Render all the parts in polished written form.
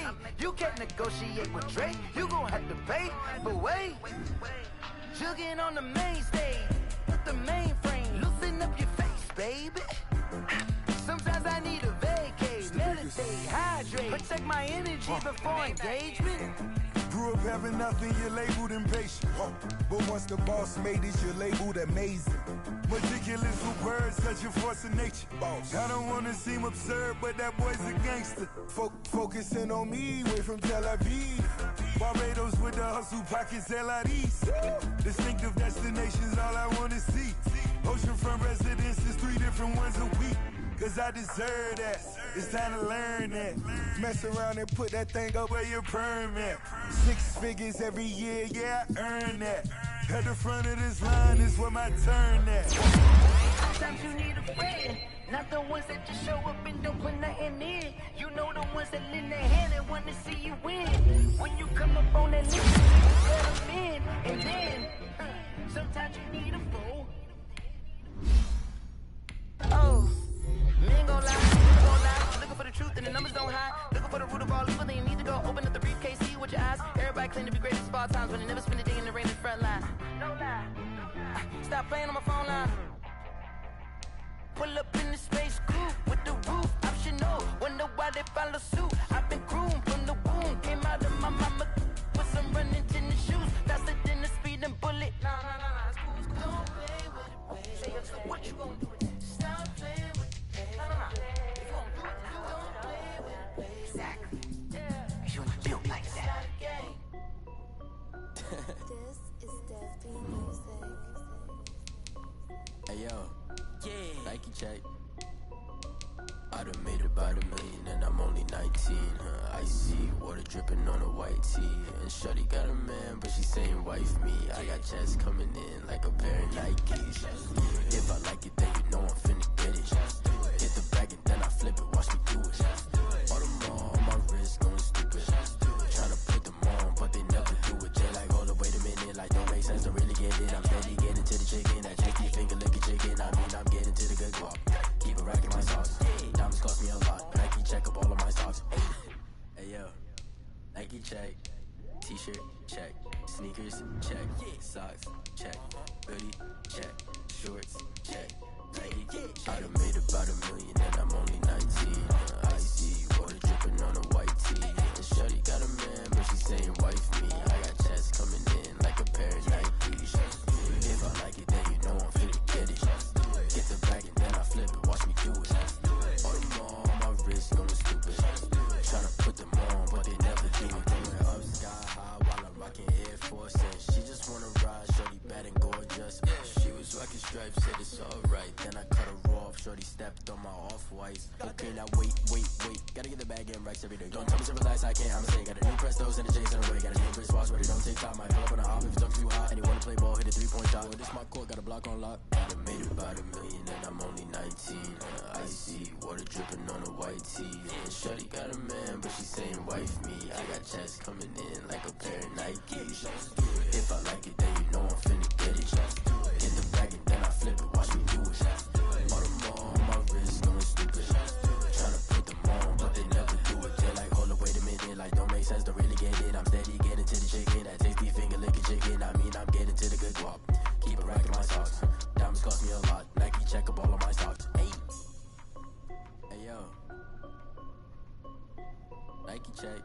Hey, you can't negotiate with Drake. You gon' have to pay. But wait, jugging on the main stage with the mainframe. Loosen up your face, baby. Sometimes I need a vacate, meditate, hydrate, protect my energy before engagement. Grew up having nothing, you're labeled impatient. But once the boss made it, you're labeled amazing. Meticulous with words, such a force of nature. I don't wanna seem absurd, but that boy's a gangster. Focusing on me, way from Tel Aviv. Barbados with the hustle pockets, LIDs. Distinctive destinations, all I wanna see. Oceanfront residences, 3 different ones a week. Cause I deserve that, it's time to learn that. Mess around and put that thing up where your perm at. 6 figures every year, yeah, I earn that. At the front of this line is where my turn at. Sometimes you need a friend, not the ones that just show up and don't put nothing in. You know the ones that lend their hand and want to see you win. When you come up on that list, you let them in. And then, sometimes you need a fool. Oh. Men gon' lie, looking for the truth and the numbers don't hide. Looking for the root of all evil, then you need to go open up the briefcase, see with your eyes. Everybody claim to be greatest of all times, but they never spend a day in the rain in the front line. No lie. Stop playing on my phone line. Pull up in the space coupe with the roof optional. Wonder why they follow suit. I've been groomed from the womb, came out of my mama with some running tennis shoes, faster than the speeding bullet. Nah, it's cool, it's cool. Don't play with it, baby. So what you gon' do with it? Stop playing with it. Exactly. Cause you're not built like that. This is Dev B Music. Hey yo, yeah. Nike check. I done made about $1 million and I'm only 19. Icy water dripping on a white tee. And shorty got a man, but she saying wife me. I got checks coming in like a pair of Nikes. If I like it, then you know I'm finna get it. Hit the bag and then I flip it, watch me do it. All them on my wrist going stupid. Tryna put them on, but they never do it. They like, hold up, wait a minute, like don't make sense to really get it. I'm steady getting to the chicken, that chicky finger licking chicken. I mean, I'm getting to the good guap. Keep it racking my socks. Diamonds cost me a lot. Nike check up all of my stocks. Hey yo, Nike check. T-shirt check. Sneakers check. Socks check. Hoodie check. Shorts check. Nike. I done made about $1 million and I'm only 19. Icy water dripping on a white tee. And shorty got a man, but she saying wife me. I got checks coming in like a pair of Nikes. If I like it, then you know I'm finna get it. Get the bag and then I flip it, watch me do it. All them on my wrist going stupid. Tryna put them on, but they never do it. Going up sky high while I'm rocking Air Force. And she just wanna ride, shorty bad and gorgeous. She was rocking stripes, said it's alright. Then I cut her off, shorty stepped on my off-whites. Okay, now wait. Gotta get the bag and racks every day. Don't tell me to relax, I can't, I'm saying. Got a new Prestos and a J's in the way. Got a new wristwatch, but it don't take time. Might pull up on a hop if it's up too hot. And you wanna play ball, hit a 3-point shot. Well, this my court, got a block on lock. I done made about $1 million and I'm only 19. Icy water dripping on a white tee. And shorty got a man, but she saying wife me. I got checks coming in like a pair of Nikes. If I like it, then you know I'm finna get it. Get the bag and then I flip it, watch me do it. All them on my wrist going stupid. Tryna put them on, but they never do it. They're like, hold up, wait a minute, like don't make sense to really get it. I'm steady getting to the chicken, that tasty finger licking chicken. I mean, I'm getting to the good guap. Keep it racking my socks. Diamonds cost me a lot. Nike check up all of my stocks. Hey yo, Nike check.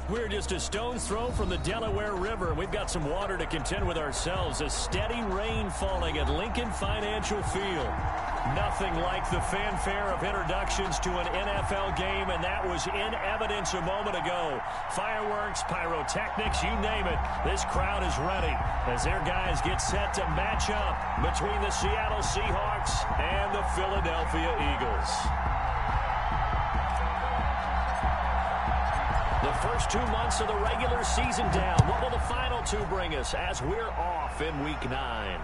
We're just a stone's throw from the Delaware River. We've got some water to contend with ourselves. A steady rain falling at Lincoln Financial Field. Nothing like the fanfare of introductions to an NFL game, and that was in evidence a moment ago. Fireworks, pyrotechnics, you name it. This crowd is ready as their guys get set to match up between the Seattle Seahawks and the Philadelphia Eagles. The first 2 months of the regular season down. What will the final 2 bring us as we're off in Week 9?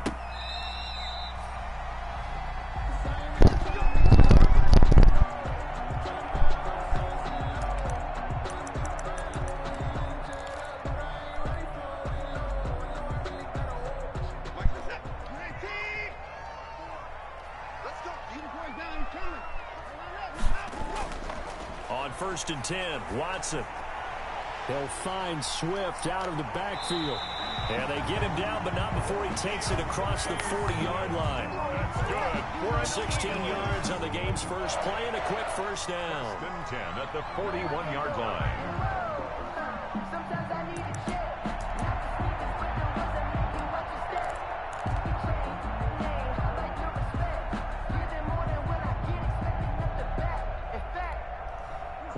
1st and 10. Watson. He'll find Swift out of the backfield. And they get him down, but not before he takes it across the 40-yard line. That's good. 16 yards on the game's first play and a quick first down. 10 at the 41-yard line. Sometimes I need a check. Not to speak this, but the ones that make me watch your step. You change the name, I like your respect. Give them more than what I get, expecting up the back.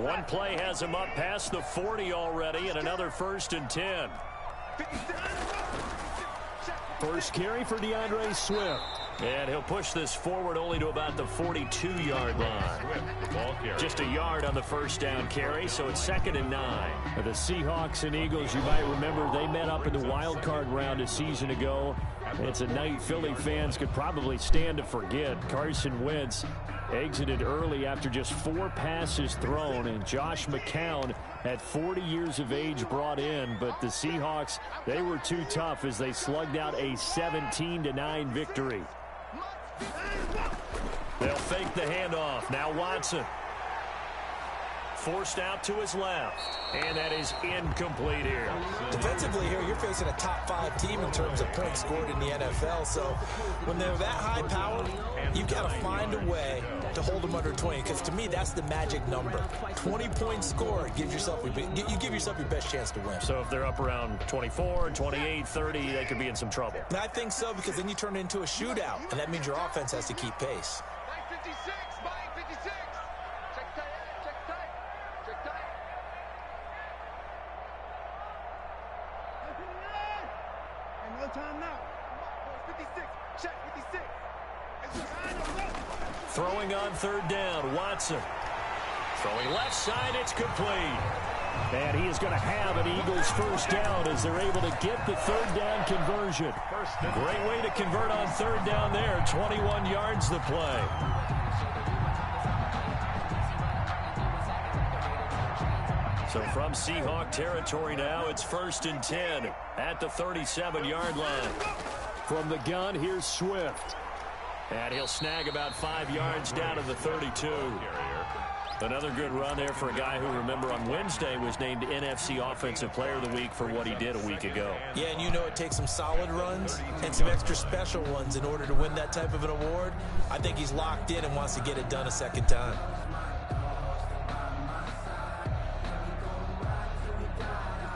In fact, One play has him up past the 40 already, and another 1st and 10. First carry for DeAndre Swift. And he'll push this forward only to about the 42-yard line. Just a yard on the first down carry, so it's 2nd and 9. The Seahawks and Eagles, you might remember, they met up in the wild card round a season ago. It's a night Philly fans could probably stand to forget. Carson Wentz exited early after just 4 passes thrown, and Josh McCown at 40 years of age brought in, but the Seahawks, they were too tough as they slugged out a 17-9 victory. They'll fake the handoff. Now Watson. Forced out to his left. And that is incomplete here. Defensively here, you're facing a top 5 team in terms of points scored in the NFL. So when they're that high powered, you've got to find a way to hold them under 20. Because to me, that's the magic number. 20 points scored, you give yourself your best chance to win. So if they're up around 24, 28, 30, they could be in some trouble. And I think so, because then you turn it into a shootout. And that means your offense has to keep pace. Throwing on 3rd down, Watson. Throwing left side, it's complete. And he is going to have an Eagles first down as they're able to get the 3rd down conversion. Great way to convert on 3rd down there. 21 yards the play. So from Seahawk territory now, it's 1st and 10 at the 37-yard line. From the gun, here's Swift. And he'll snag about 5 yards down to the 32. Another good run there for a guy who, remember, on Wednesday was named NFC Offensive Player of the Week for what he did a week ago. Yeah, and you know it takes some solid runs and some extra special ones in order to win that type of an award. I think he's locked in and wants to get it done a second time.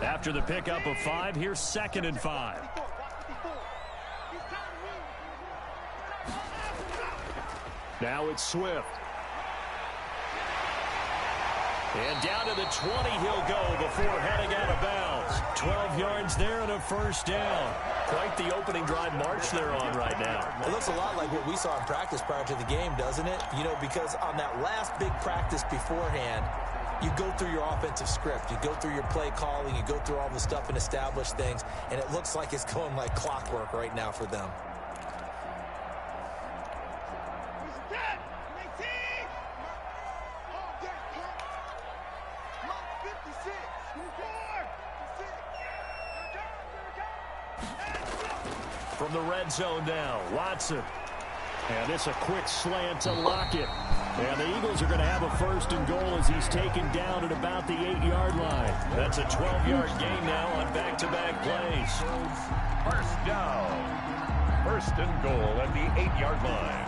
After the pickup of 5, here's 2nd and 5. Now it's Swift. And down to the 20 he'll go before heading out of bounds. 12 yards there and a first down. Quite the opening drive march they're on right now. It looks a lot like what we saw in practice prior to the game, doesn't it? You know, because on that last big practice beforehand, you go through your offensive script. You go through your play calling. You go through all the stuff and establish things. And it looks like it's going like clockwork right now for them. From the red zone now, Watson. And it's a quick slant to Lockett. And the Eagles are going to have a 1st and goal as he's taken down at about the 8-yard line. That's a 12-yard gain now on back-to-back plays. First down. 1st and goal at the 8-yard line.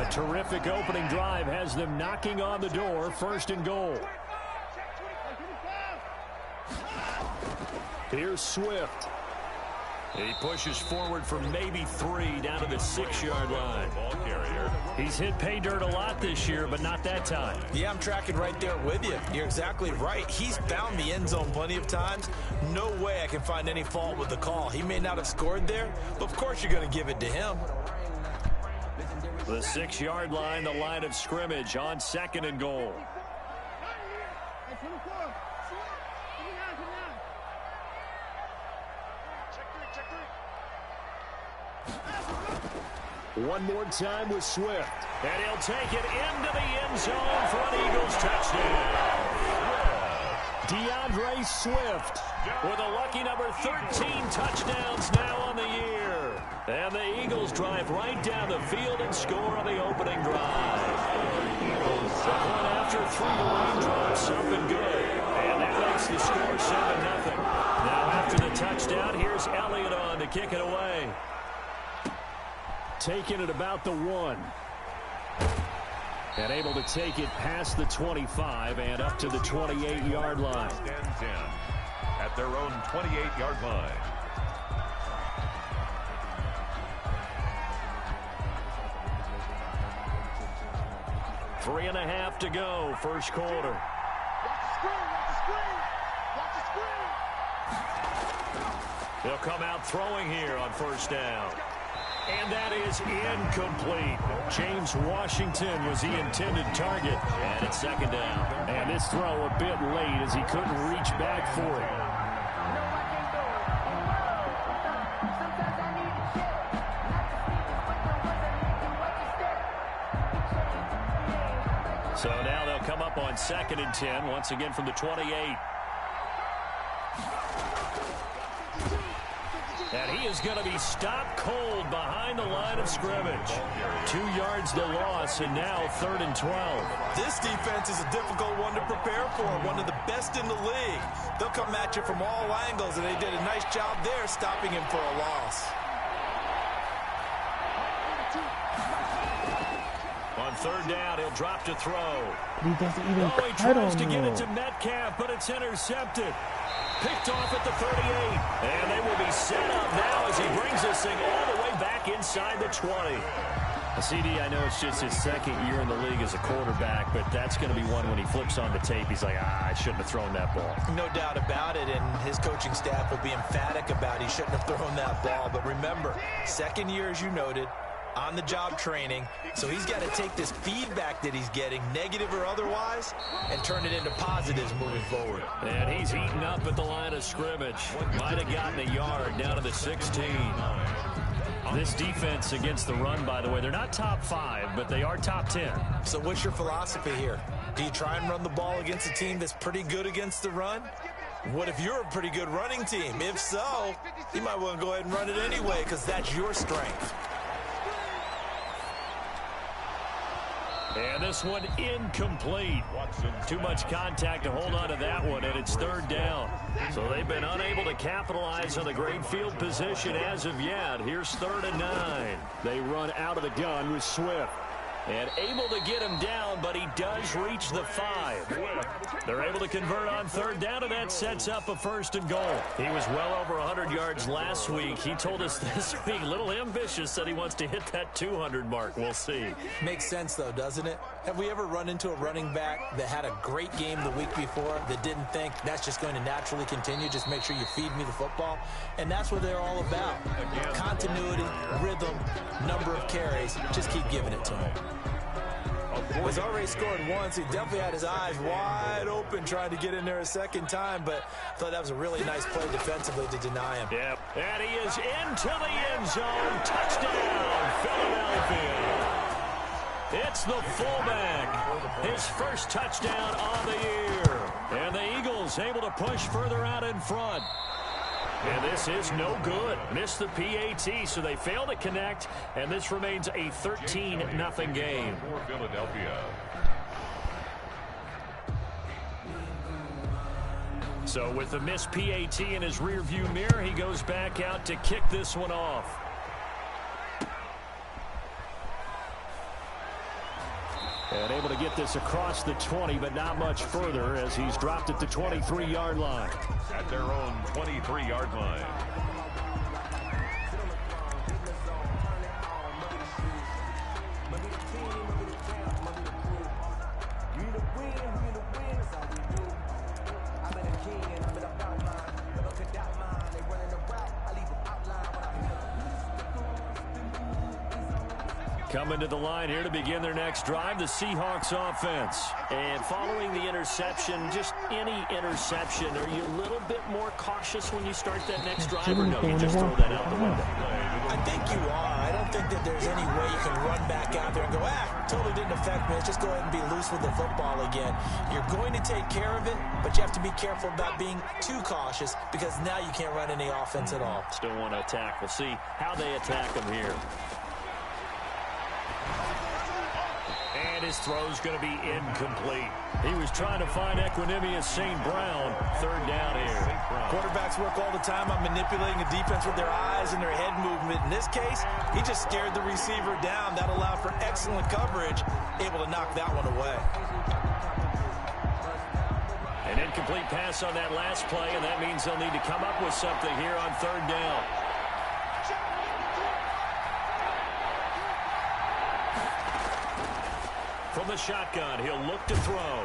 A terrific opening drive has them knocking on the door. 1st and goal. Here's Swift. He pushes forward for maybe 3 down to the 6-yard line. Ball carrier. He's hit pay dirt a lot this year, but not that time. Yeah, I'm tracking right there with you. You're exactly right. He's found the end zone plenty of times. No way I can find any fault with the call. He may not have scored there, but of course you're going to give it to him. The 6-yard line, the line of scrimmage on 2nd and goal. One more time with Swift. And he'll take it into the end zone for an Eagles touchdown. DeAndre Swift with a lucky number 13 touchdowns now on the year. And the Eagles drive right down the field and score on the opening drive. through the raindrops, up and good. And that makes the score 7-0. Now after the touchdown, here's Elliott on to kick it away. Taking it about the 1. And able to take it past the 25 and up to the 28-yard line. And 10 at their own 28-yard line. Three and a half to go, first quarter. They'll come out throwing here on first down. And that is incomplete. James Washington was the intended target. And it's second down. And this throw a bit late as he couldn't reach back for it. So now they'll come up on 2nd and 10, once again from the 28. And he is going to be stopped cold behind the line of scrimmage. 2 yards the loss, and now 3rd and 12. This defense is a difficult one to prepare for, one of the best in the league. They'll come at you from all angles, and they did a nice job there stopping him for a loss. On 3rd down, he'll drop to throw. He doesn't even he tries to get it to Metcalf, but it's intercepted. Picked off at the 38. And they will be set up now as he brings this thing all the way back inside the 20. CD, I know it's just his 2nd year in the league as a quarterback, but that's going to be one when he flips on the tape. He's like, I shouldn't have thrown that ball. No doubt about it, and his coaching staff will be emphatic about he shouldn't have thrown that ball. But remember, 2nd year, as you noted, on-the-job training, so he's got to take this feedback that he's getting, negative or otherwise, and turn it into positives moving forward. And he's eaten up at the line of scrimmage. Might have gotten a yard down to the 16. This defense against the run, by the way, they're not top 5, but they are top 10. So what's your philosophy here? Do you try and run the ball against a team that's pretty good against the run? What if you're a pretty good running team? If so, you might want to go ahead and run it anyway because that's your strength. And this one incomplete. Too much contact to hold on to that one, and it's 3rd down. So they've been unable to capitalize on the great field position as of yet. Here's 3rd and 9. They run out of the gun with Swift. And able to get him down, but he does reach the 5. They're able to convert on 3rd down, and that sets up a 1st and goal. He was well over 100 yards last week. He told us this week, a little ambitious, said he wants to hit that 200 mark. We'll see. Makes sense, though, doesn't it? Have we ever run into a running back that had a great game the week before that didn't think that's just going to naturally continue? Just make sure you feed me the football. And that's what they're all about. Continuity, rhythm, number of carries. Just keep giving it to him. He's already scored once. He definitely had his eyes wide open trying to get in there a 2nd time, but I thought that was a really nice play defensively to deny him. Yep. And he is into the end zone. Touchdown, Philadelphia. It's the fullback. His first touchdown on the year. And the Eagles able to push further out in front. And this is no good. Missed the PAT, so they fail to connect, and this remains a 13-0 game. For Philadelphia. So with the missed PAT in his rearview mirror, he goes back out to kick this one off. And able to get this across the 20, but not much further as he's dropped at the 23-yard line. At their own 23-yard line. Coming to the line here to begin their next drive, the Seahawks offense. And following the interception, just any interception, are you a little bit more cautious when you start that next drive, or no, you just throw that out the window? I think you are. I don't think that there's any way you can run back out there and go, totally didn't affect me. Let's just go ahead and be loose with the football again. You're going to take care of it, but you have to be careful about being too cautious because now you can't run any offense at all. Still want to attack. We'll see how they attack them here. And And his throw's going to be incomplete. He was trying to find Equanimous St. Brown. Third down here. Quarterbacks work all the time on manipulating a defense with their eyes and their head movement. In this case, he just scared the receiver down. That allowed for excellent coverage, able to knock that one away. An incomplete pass on that last play, and that means they'll need to come up with something here on third down. From the shotgun, he'll look to throw.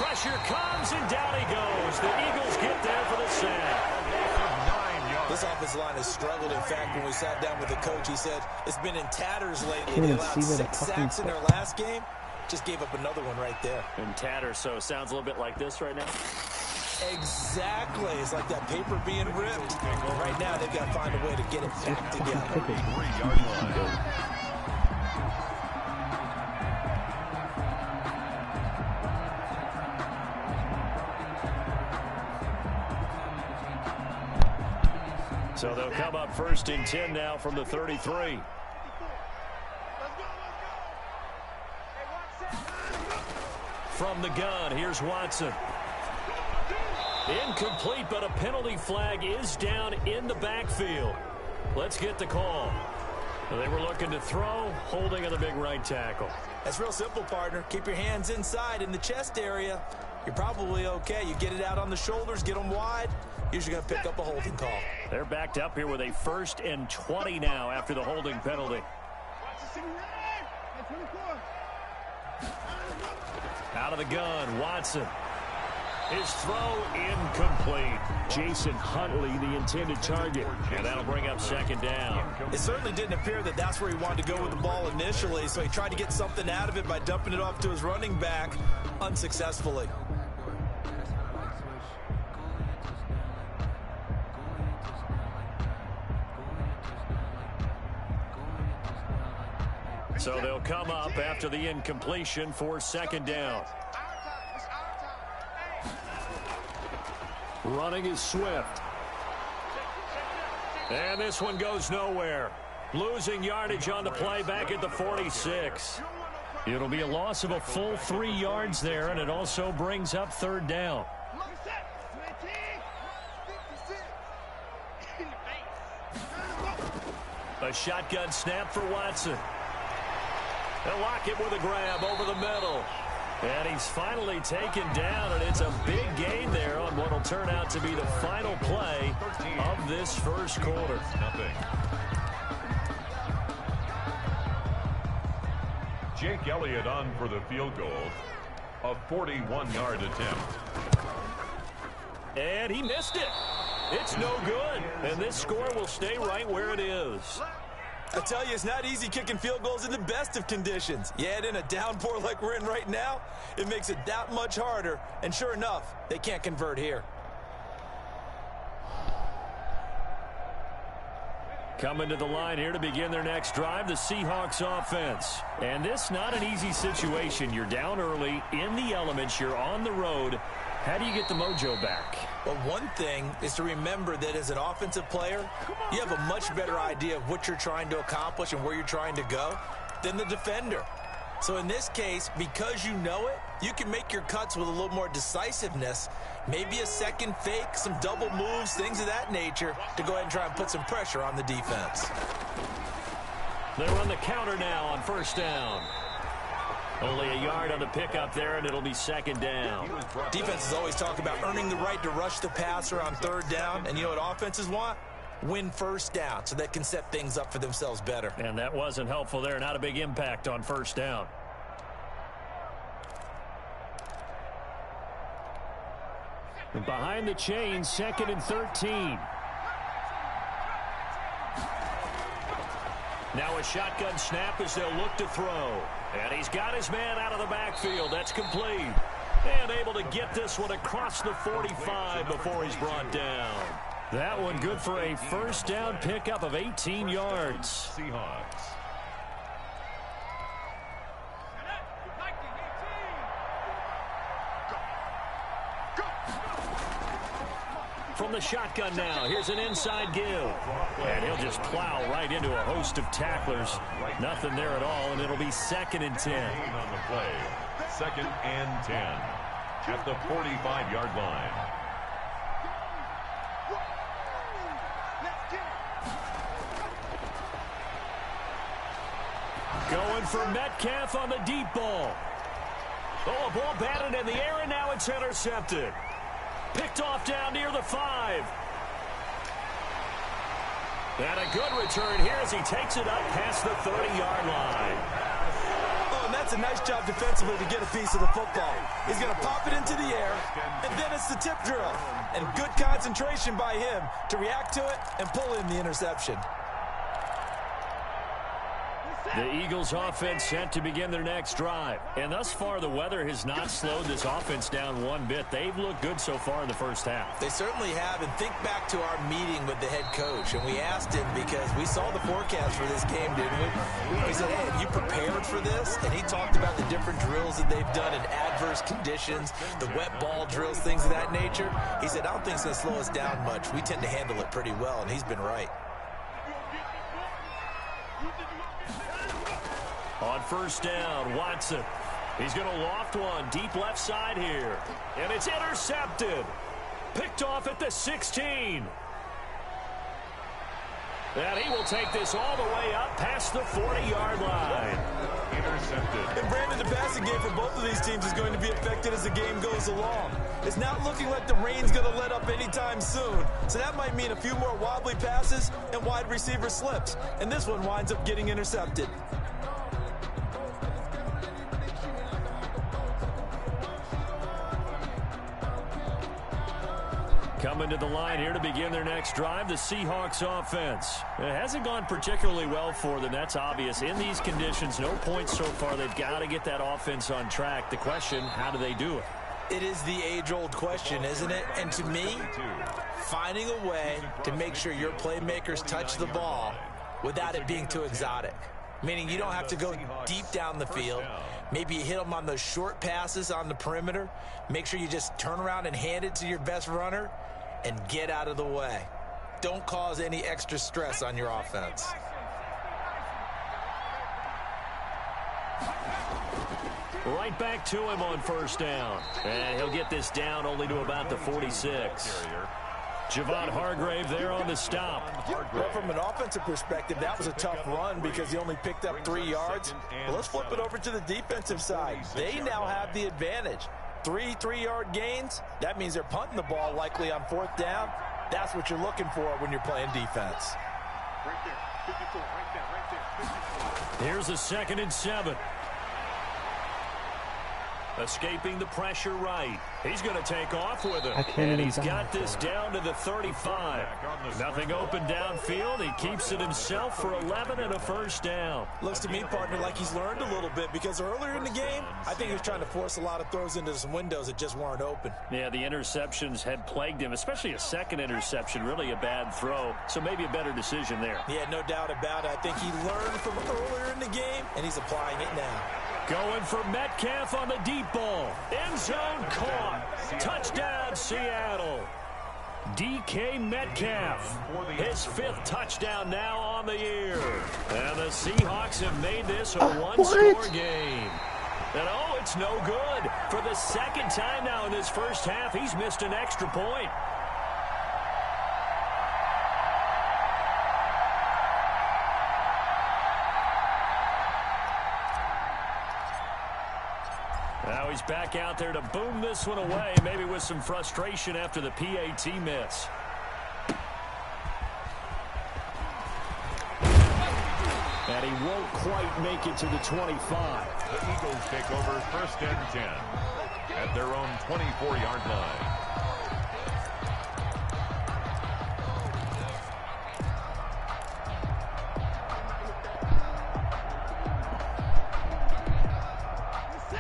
Pressure comes, and down he goes. The Eagles get there for the sack. This offensive line has struggled. In fact, when we sat down with the coach, he said it's been in tatters lately. They allowed 6 sacks in their last game. Just gave up another one right there. In tatters, so it sounds a little bit like this right now. Exactly. It's like that paper being ripped. Right now, they've got to find a way to get it back together. 3-yard line. So they'll come up 1st and 10 now from the 33. From the gun, here's Watson. Incomplete, but a penalty flag is down in the backfield. Let's get the call. They were looking to throw, holding on the big right tackle. That's real simple, partner. Keep your hands inside in the chest area. You're probably okay. You get it out on the shoulders, get them wide. Usually going to pick up a holding call. They're backed up here with a 1st and 20 now after the holding penalty. Out of the gun, Watson. His throw incomplete. Jason Huntley, the intended target. And that'll bring up 2nd down. It certainly didn't appear that that's where he wanted to go with the ball initially, so he tried to get something out of it by dumping it off to his running back unsuccessfully. So they'll come up after the incompletion for 2nd down. Running is Swift. And this one goes nowhere. Losing yardage on the play back at the 46. It'll be a loss of a full 3 yards there, and it also brings up 3rd down. A shotgun snap for Watson. They'll lock it with a grab over the middle. And he's finally taken down, and it's a big gain there on what will turn out to be the final play of this first quarter. Jake Elliott on for the field goal. A 41-yard attempt. And he missed it. It's no good. And this score will stay right where it is. I tell you, it's not easy kicking field goals in the best of conditions. Yet in a downpour like we're in right now, it makes it that much harder. And sure enough, they can't convert here. Coming to the line here to begin their next drive, the Seahawks offense. And this not an easy situation. You're down early, in the elements, you're on the road. How do you get the mojo back? Well, one thing is to remember that as an offensive player, you have a much better idea of what you're trying to accomplish and where you're trying to go than the defender. So in this case, because you know it, you can make your cuts with a little more decisiveness, maybe a second fake, some double moves, things of that nature, to go ahead and try and put some pressure on the defense. They run the counter now on 1st down. Only a yard on the pickup there, and it'll be 2nd down. Defenses always talk about earning the right to rush the passer on 3rd down, and you know what offenses want? Win 1st down so they can set things up for themselves better. And that wasn't helpful there. Not a big impact on 1st down. And behind the chains, 2nd and 13. Now a shotgun snap as they'll look to throw. And he's got his man out of the backfield. That's complete. And able to get this one across the 45 before he's brought down. That one good for a 1st down pickup of 18 yards. Seahawks. from the shotgun now. Here's an inside give. And he'll just plow right into a host of tacklers. Nothing there at all, and it'll be 2nd and 10. On the play, 2nd and 10 at the 45-yard line. Going for Metcalf on the deep ball. Oh, a ball batted in the air, and now it's intercepted. Picked off down near the 5. And a good return here as he takes it up past the 30-yard line. Oh, and that's a nice job defensively to get a piece of the football. He's going to pop it into the air, and then it's the tip drill. And good concentration by him to react to it and pull in the interception. The Eagles offense set to begin their next drive. And thus far, the weather has not slowed this offense down one bit. They've looked good so far in the first half. They certainly have. And think back to our meeting with the head coach. And we asked him because we saw the forecast for this game, didn't we? We said, hey, have you prepared for this? And he talked about the different drills that they've done in adverse conditions, the wet ball drills, things of that nature. He said, I don't think it's going to slow us down much. We tend to handle it pretty well. And he's been right. On first down, Watson. He's going to loft one deep left side here. And it's intercepted. Picked off at the 16. And he will take this all the way up past the 40-yard line. Intercepted. And Brandon, the passing game for both of these teams is going to be affected as the game goes along. It's not looking like the rain's going to let up anytime soon. So that might mean a few more wobbly passes and wide receiver slips. And this one winds up getting intercepted. Coming to the line here to begin their next drive, the Seahawks offense. It hasn't gone particularly well for them. That's obvious. In these conditions, no points so far. They've got to get that offense on track. The question, how do they do it? It is the age-old question, isn't it? And to me, finding a way to make sure your playmakers touch the ball without it being too exotic. Meaning you don't have to go deep down the field. Maybe you hit them on those short passes on the perimeter. Make sure you just turn around and hand it to your best runner and get out of the way. Don't cause any extra stress on your offense. Right back to him on first down. And he'll get this down only to about the 46. Javon Hargrave there on the stop. Well, from an offensive perspective, that was a tough run because he only picked up 3 yards. Well, let's flip it over to the defensive side. They now have the advantage. 3 3-yard gains. That means they're punting the ball likely on 4th down. That's what you're looking for when you're playing defense. Right there, 54, right there, 54. Here's a 2nd and 7. Escaping the pressure right. He's going to take off with it. And he's got this down to the 35. Nothing open downfield. He keeps it himself for 11 and a first down. Looks to me, partner, like he's learned a little bit because earlier in the game, I think he was trying to force a lot of throws into some windows that just weren't open. Yeah, the interceptions had plagued him, especially a second interception, really a bad throw. So maybe a better decision there. Yeah, no doubt about it. I think he learned from earlier in the game, and he's applying it now. Going for Metcalf on the deep ball. End zone caught. Touchdown, Seattle. DK Metcalf. His 5th touchdown now on the year. And the Seahawks have made this a one-score game. And oh, it's no good. For the 2nd time now in this first half, he's missed an extra point. Now he's back out there to boom this one away, maybe with some frustration after the PAT miss. And he won't quite make it to the 25. The Eagles take over 1st and 10 at their own 24-yard line.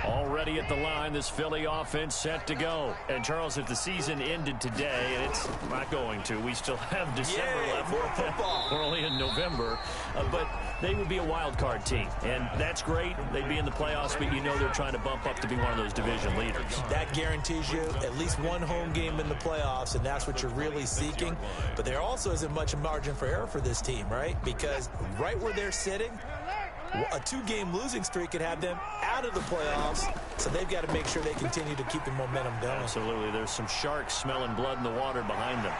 Already at the line, this Philly offense set to go. And, Charles, if the season ended today, and it's not going to, we still have December left. More football. We're only in November. But they would be a wild card team. And that's great. They'd be in the playoffs, but you know they're trying to bump up to be one of those division leaders. That guarantees you at least one home game in the playoffs, and that's what you're really seeking. But there also isn't much margin for error for this team, right? Because right where they're sitting, a 2-game losing streak could have them out of the playoffs, so they've got to make sure they continue to keep the momentum going. Absolutely. There's some sharks smelling blood in the water behind them.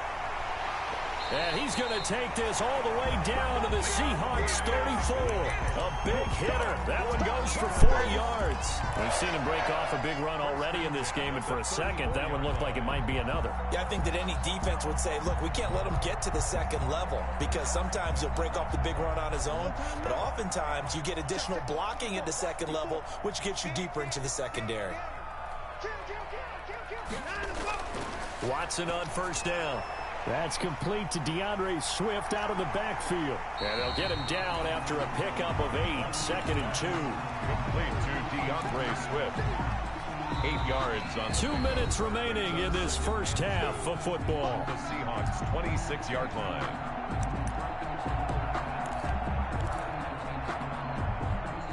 And he's going to take this all the way down to the Seahawks 34. A big hitter. That one goes for 4 yards. We've seen him break off a big run already in this game, and for a second, that one looked like it might be another. Yeah, I think that any defense would say, look, we can't let him get to the second level, because sometimes he'll break off the big run on his own, but oftentimes you get additional blocking at the second level, which gets you deeper into the secondary. Watson on first down. That's complete to DeAndre Swift out of the backfield. And they'll get him down after a pickup of 8, 2nd and 2. Complete to DeAndre Swift. 8 yards on 2 minutes remaining in this first half of football. the Seahawks' 26-yard line.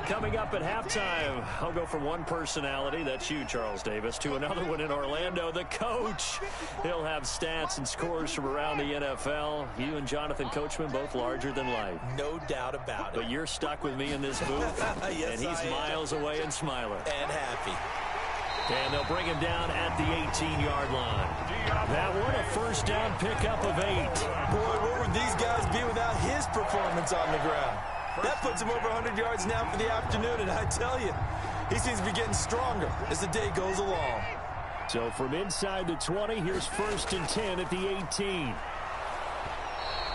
Coming up at halftime, I'll go from one personality, that's you, Charles Davis, to another one in Orlando, the coach. He'll have stats and scores from around the NFL. You and Jonathan Coachman, both larger than life. No doubt about it. But you're stuck with me in this booth, Yes, and he's miles away and smiling. And happy. And they'll bring him down at the 18-yard line. That one, a first down pickup of 8. Boy, what would these guys be without his performance on the ground? That puts him over 100 yards now for the afternoon, and I tell you, he seems to be getting stronger as the day goes along. So from inside the 20, here's 1st and 10 at the 18.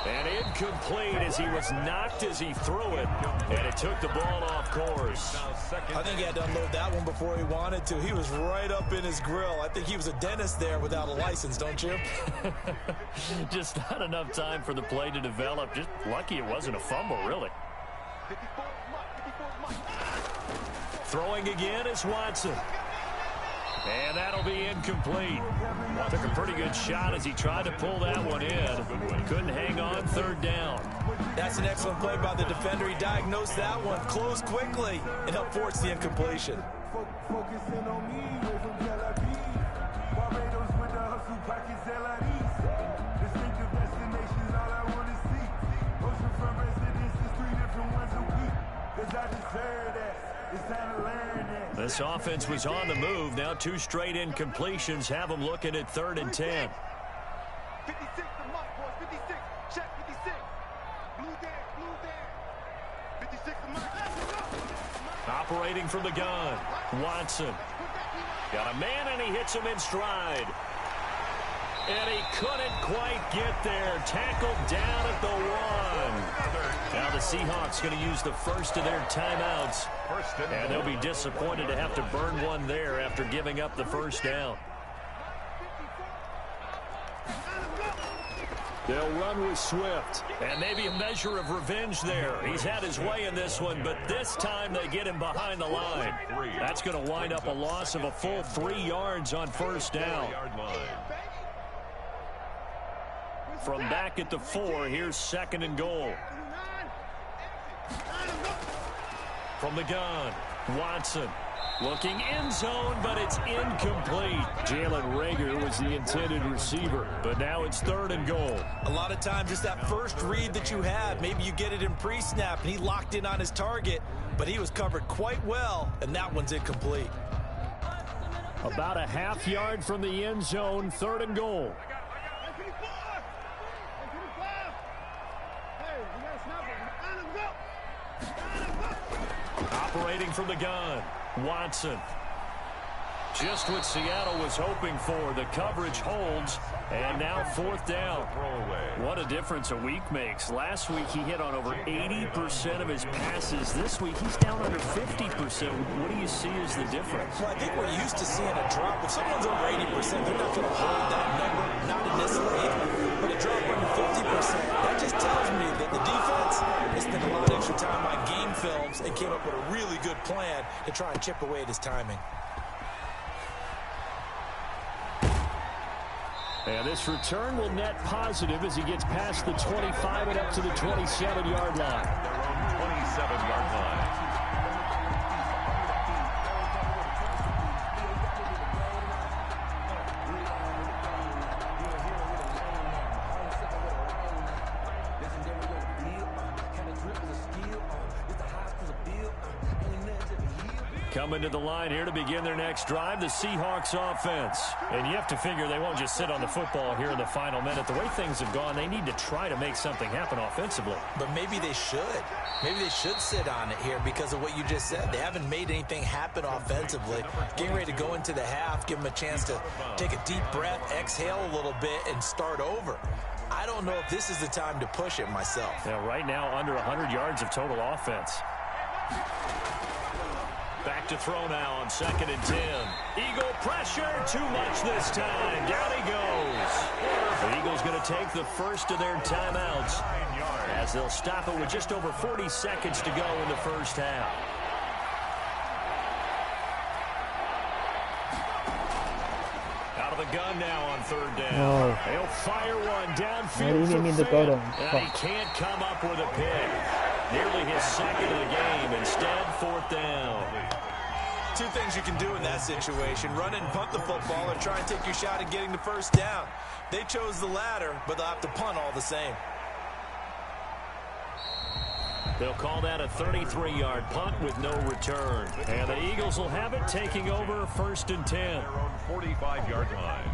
And incomplete as he was knocked as he threw it, and it took the ball off course. I think he had to unload that one before he wanted to. He was right up in his grill. I think he was a dentist there without a license, don't you? Just not enough time for the play to develop. Just lucky it wasn't a fumble, really. Throwing again is Watson. And that'll be incomplete. Took a pretty good shot as he tried to pull that one in. Couldn't hang on, 3rd down. That's an excellent play by the defender. He diagnosed that one, closed quickly, and helped force the incompletion. Focusing on me, way from Tel Aviv. Barbados with the hustle pockets, LIDs. Distinctive destinations, all I want to see. Oceanfront residences, 3 different ones a week. 'Cause I deserve that. It's time to learn that. This offense was on the move. Now 2 straight incompletions have them looking at 3rd and 10. 56 the mark, boys. 56. Check 56. Blue there. 56 the mark. Operating from the gun, Watson. Got a man, and he hits him in stride. And he couldn't quite get there. Tackled down at the 1. Now the Seahawks going to use the first of their timeouts. And they'll be disappointed to have to burn one there after giving up the first down. They'll run with Swift. And maybe a measure of revenge there. He's had his way in this one, but this time they get him behind the line. That's going to wind up a loss of a full 3 yards on first down. From back at the 4, here's 2nd and goal. From the gun, Watson looking end zone, but it's incomplete. Jalen Reagor was the intended receiver, but now it's 3rd and goal. A lot of times it's that first read that you have. Maybe you get it in pre-snap, and he locked in on his target, but he was covered quite well, and that one's incomplete. About a half yard from the end zone, 3rd and goal. Operating from the gun, Watson. Just what Seattle was hoping for. The coverage holds, and now 4th down. What a difference a week makes. Last week he hit on over 80% of his passes. This week he's down under 50%. What do you see as the difference? Well, I think we're used to seeing a drop. If someone's over 80%, they're not going to hold that number, not in this league. But a drop under 50%, that just tells me that the defense has spent a lot of extra time on game some films and came up with a really good plan to try and chip away at his timing. And this return will net positive as he gets past the 25 and up to the 27-yard line. Their own 27-yard line. Coming to the line here to begin their next drive, the Seahawks offense. And you have to figure they won't just sit on the football here in the final minute. The way things have gone, they need to try to make something happen offensively. But maybe they should. Maybe they should sit on it here because of what you just said. They haven't made anything happen offensively. Getting ready to go into the half, give them a chance to take a deep breath, exhale a little bit, and start over. I don't know if this is the time to push it myself. Yeah, right now, under 100 yards of total offense. Back to throw now on 2nd and 10. Eagle pressure, too much this time. Down he goes. The Eagles going to take the first of their timeouts as they'll stop it with just over 40 seconds to go in the first half. Out of the gun now on 3rd down. They'll fire one downfield for Finn. And he can't come up with a pick. Nearly his second of the game. Instead, 4th down. Two things you can do in that situation. Run and punt the football or try and take your shot at getting the first down. They chose the latter, but they'll have to punt all the same. They'll call that a 33-yard punt with no return. And the Eagles will have it, taking over 1st and 10. Their own 45-yard line.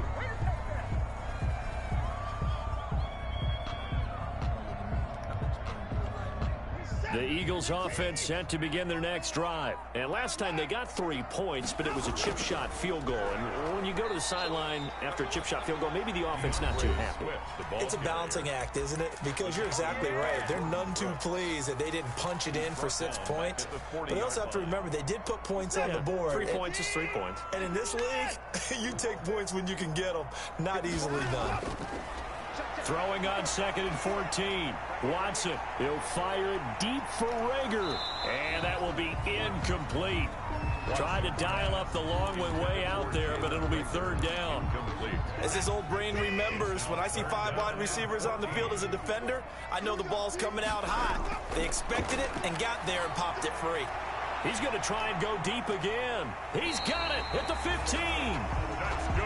The Eagles offense set to begin their next drive. And last time they got 3 points, but it was a chip shot field goal. And when you go to the sideline after a chip shot field goal, maybe the offense not too happy. It's a balancing act, isn't it? Because you're exactly right. They're none too pleased that they didn't punch it in for 6 points. But they also have to remember they did put points on the board. 3 points is 3 points. And in this league, you take points when you can get them. Not easily done. Throwing on 2nd and 14. Watson, he'll fire it deep for Rager. And that will be incomplete. Tried to dial up the long way out there, but it'll be 3rd down. As his old brain remembers, when I see 5 wide receivers on the field as a defender, I know the ball's coming out hot. They expected it and got there and popped it free. He's going to try and go deep again. He's got it at the 15.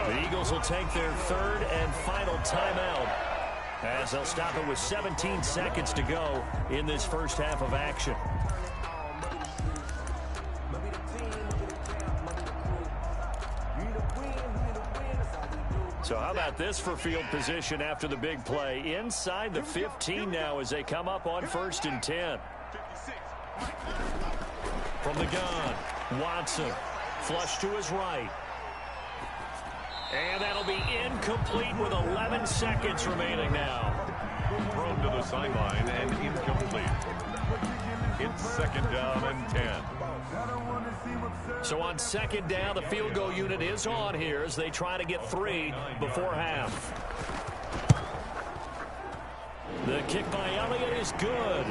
The Eagles will take their 3rd and final timeout, as they'll stop it with 17 seconds to go in this first half of action. So how about this for field position after the big play? Inside the 15 now as they come up on 1st and 10. From the gun, Watson, flush to his right. And that'll be incomplete with 11 seconds remaining now. Thrown to the sideline and incomplete. It's 2nd down and 10. So on 2nd down, the field goal unit is on here as they try to get 3 before half. The kick by Elliott is good.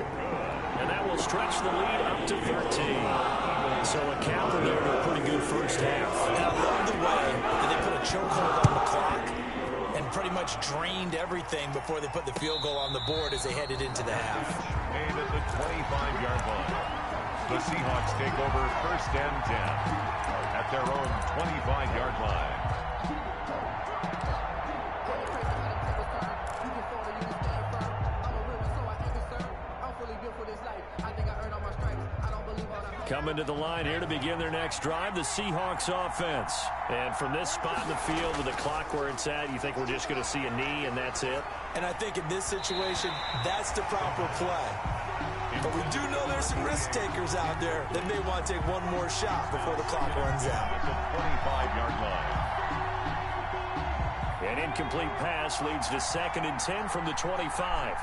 And that will stretch the lead up to 13. So a counter there to a pretty good first half. And I love the way that they put a chokehold on the clock and pretty much drained everything before they put the field goal on the board as they headed into the half. And at the 25-yard line, the Seahawks take over 1st and 10 at their own 25-yard line. Coming to the line here to begin their next drive, the Seahawks offense. And from this spot in the field with the clock where it's at, you think we're just going to see a knee and that's it? And I think in this situation, that's the proper play. But we do know there's some risk takers out there that may want to take one more shot before the clock runs out. At the 25-yard line. An incomplete pass leads to 2nd and 10 from the 25.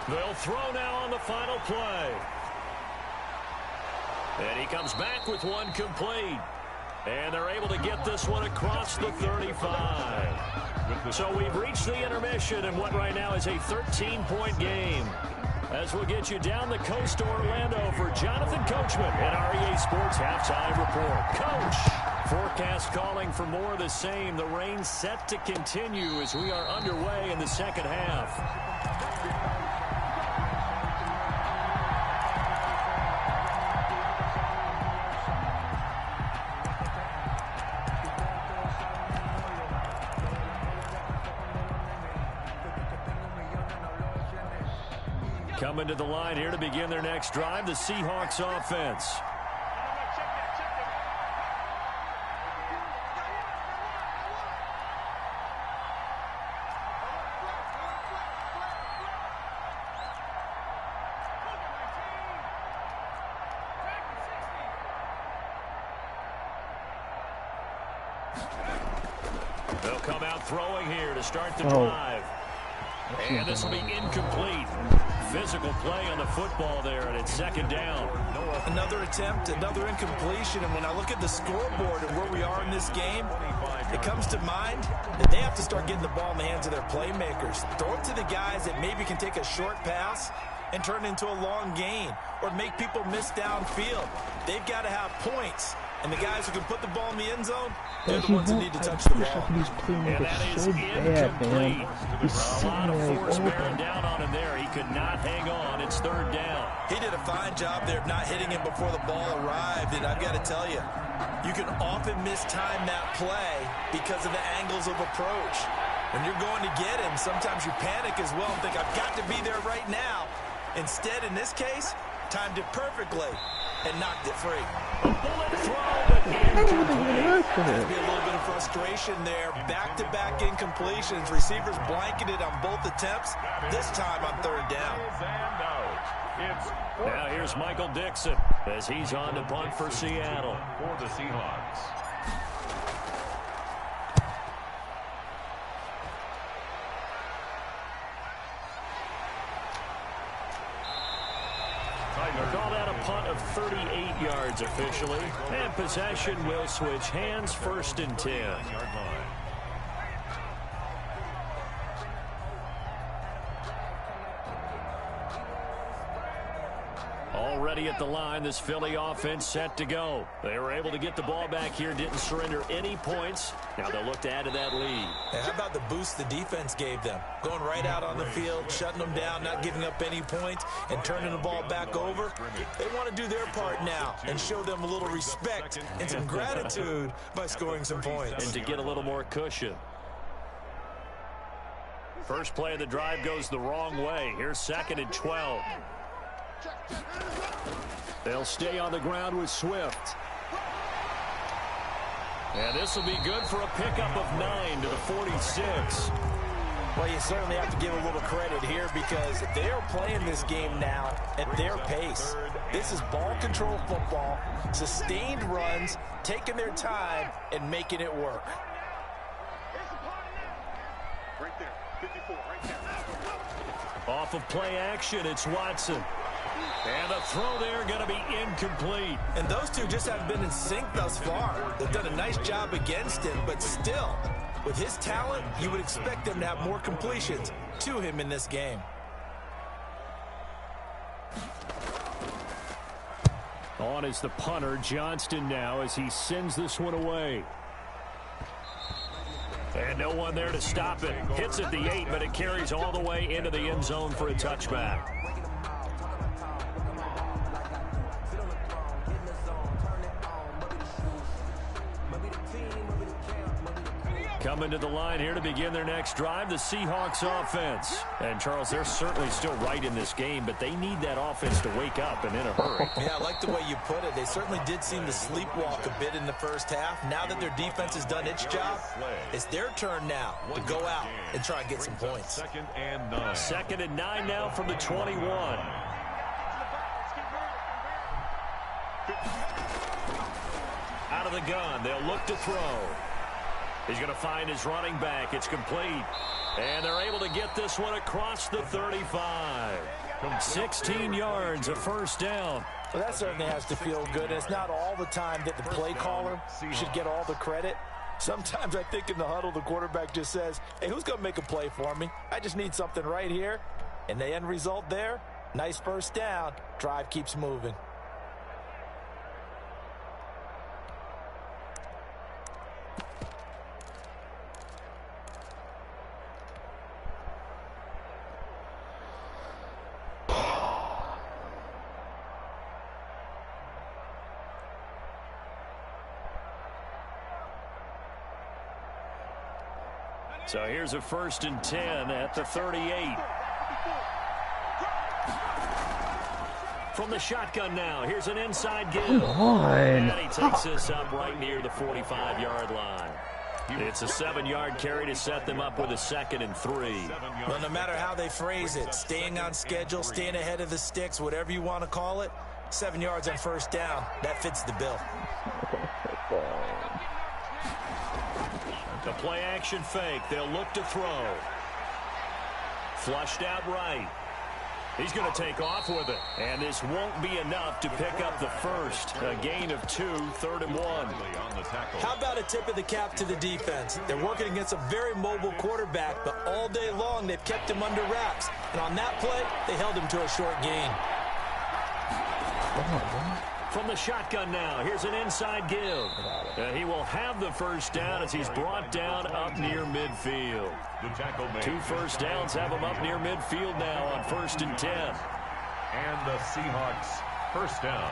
They'll throw now on the final play. And he comes back with one complete. And they're able to get this one across the 35. So we've reached the intermission in what right now is a 13-point game. As we'll get you down the coast to Orlando for Jonathan Coachman in our EA Sports Halftime Report. Coach, forecast calling for more of the same. The rain set to continue as we are underway in the second half. Coming to the line here to begin their next drive, the Seahawks offense. They'll come out throwing here to start the drive. And this will be incomplete. Physical play on the football there, and it's second down. Another attempt, another incompletion, and when I look at the scoreboard and where we are in this game, it comes to mind that they have to start getting the ball in the hands of their playmakers. Throw it to the guys that maybe can take a short pass and turn it into a long gain or make people miss downfield. They've got to have points, and the guys who can put the ball in the end zone, they're the ones that need to touch the ball. And that is incomplete. A lot of force bearing down on him there. He could not hang on. It's third down. He did a fine job there of not hitting him before the ball arrived, and I've got to tell you, you can often mistime that play because of the angles of approach. When you're going to get him, sometimes you panic as well and think, I've got to be there right now. Instead, in this case, timed it perfectly and knocked it free. A bullet throw, but incomplete. There's be a little bit of frustration there. Back-to-back incompletions. Receivers blanketed on both attempts, this time on third down. Now here's Michael Dixon as he's on to punt for Seattle. For the Seahawks. Called out a punt of 38 yards officially. And possession will switch hands, first and 10. Already at the line, this Philly offense set to go. They were able to get the ball back here, didn't surrender any points. Now they'll look to add to that lead. And how about the boost the defense gave them? Going right out on the field, shutting them down, not giving up any points, and turning the ball back over. They want to do their part now and show them a little respect and some gratitude by scoring some points. And to get a little more cushion. First play of the drive goes the wrong way. Here's second and 12. They'll stay on the ground with Swift. And this will be good for a pickup of 9 to the 46. Well, you certainly have to give a little credit here because they're playing this game now at their pace. This is ball control football, sustained runs, taking their time and making it work. Right there, 54, right there. Off of play action, it's Watson. And the throw there going to be incomplete. And those two just haven't been in sync thus far. They've done a nice job against him, but still, with his talent, you would expect them to have more completions to him in this game. On is the punter, Johnston now, as he sends this one away. And no one there to stop it. Hits at the 8, but it carries all the way into the end zone for a touchback. Coming to the line here to begin their next drive, the Seahawks offense. And, Charles, they're certainly still right in this game, but they need that offense to wake up and in a hurry. Yeah, I like the way you put it. They certainly did seem to sleepwalk a bit in the first half. Now that their defense has done its job, it's their turn now to go out and try and get some points. Second and 9. Second and 9 now from the 21. Out of the gun, they'll look to throw. He's going to find his running back. It's complete. And they're able to get this one across the 35. 16 yards, a first down. Well, that certainly has to feel good. And it's not all the time that the play caller should get all the credit. Sometimes I think in the huddle, the quarterback just says, hey, who's going to make a play for me? I just need something right here. And the end result there, nice first down. Drive keeps moving. So here's a 1st and 10 at the 38. From the shotgun now, here's an inside give. Come on. And he takes this up right near the 45-yard line. It's a 7-yard carry to set them up with a 2nd and 3. Well, no matter how they phrase it, staying on schedule, staying ahead of the sticks, whatever you want to call it, 7 yards on first down, that fits the bill. The play action fake. They'll look to throw. Flushed out right. He's going to take off with it. And this won't be enough to pick up the first. A gain of 2, 3rd and 1. How about a tip of the cap to the defense? They're working against a very mobile quarterback, but all day long they've kept him under wraps. And on that play, they held him to a short gain. From the shotgun now, here's an inside give. He will have the first down as he's brought down up near midfield. 2 first downs have him up near midfield now on 1st and 10. And the Seahawks first down.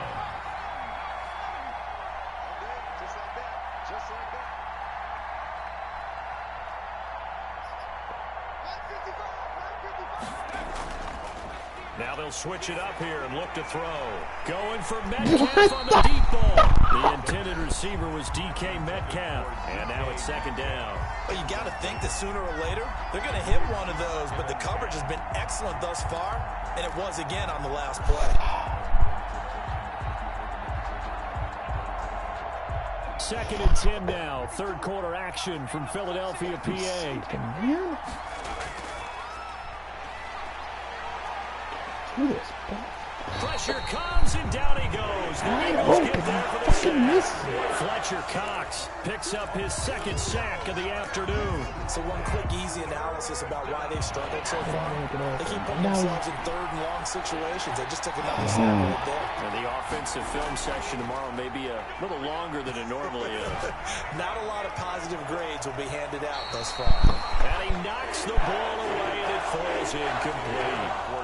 Just like that. Now they'll switch it up here and look to throw. Going for Metcalf on the deep ball. The intended receiver was DK Metcalf. And now it's 2nd down. Well, you got to think that sooner or later, they're going to hit one of those. But the coverage has been excellent thus far. And it was again on the last play. 2nd and 10 now. 3rd quarter action from Philadelphia, PA. Pressure comes, and down he goes. The Eagles get there for the sack. Fletcher Cox picks up his 2nd sack of the afternoon. So one quick, easy analysis about why they've struggled so far. They keep putting themselves in 3rd and long situations. They just took another sack right there. And the offensive film session tomorrow may be a little longer than it normally is. Not a lot of positive grades will be handed out thus far. And he knocks the ball away, and it falls incomplete.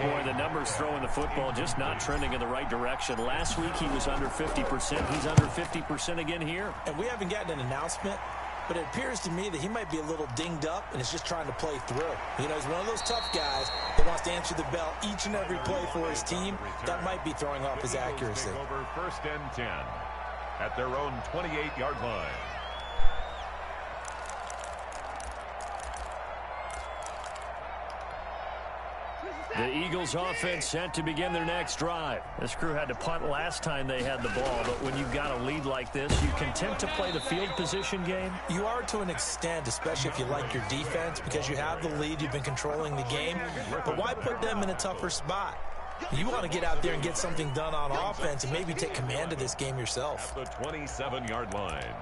Boy, the numbers throwing the football just not trending in the right direction. Last week he was under 50%. He's under 50% again here. And we haven't gotten an announcement, but it appears to me that he might be a little dinged up and is just trying to play through. You know, he's one of those tough guys that wants to answer the bell each and every play for his team. That might be throwing off his accuracy. Over 1st and 10 at their own 28-yard line. The Eagles offense set to begin their next drive. This crew had to punt last time they had the ball, but when you've got a lead like this, you content to play the field position game? You are to an extent, especially if you like your defense, because you have the lead, you've been controlling the game. But why put them in a tougher spot? You want to get out there and get something done on offense and maybe take command of this game yourself. The 27-yard line.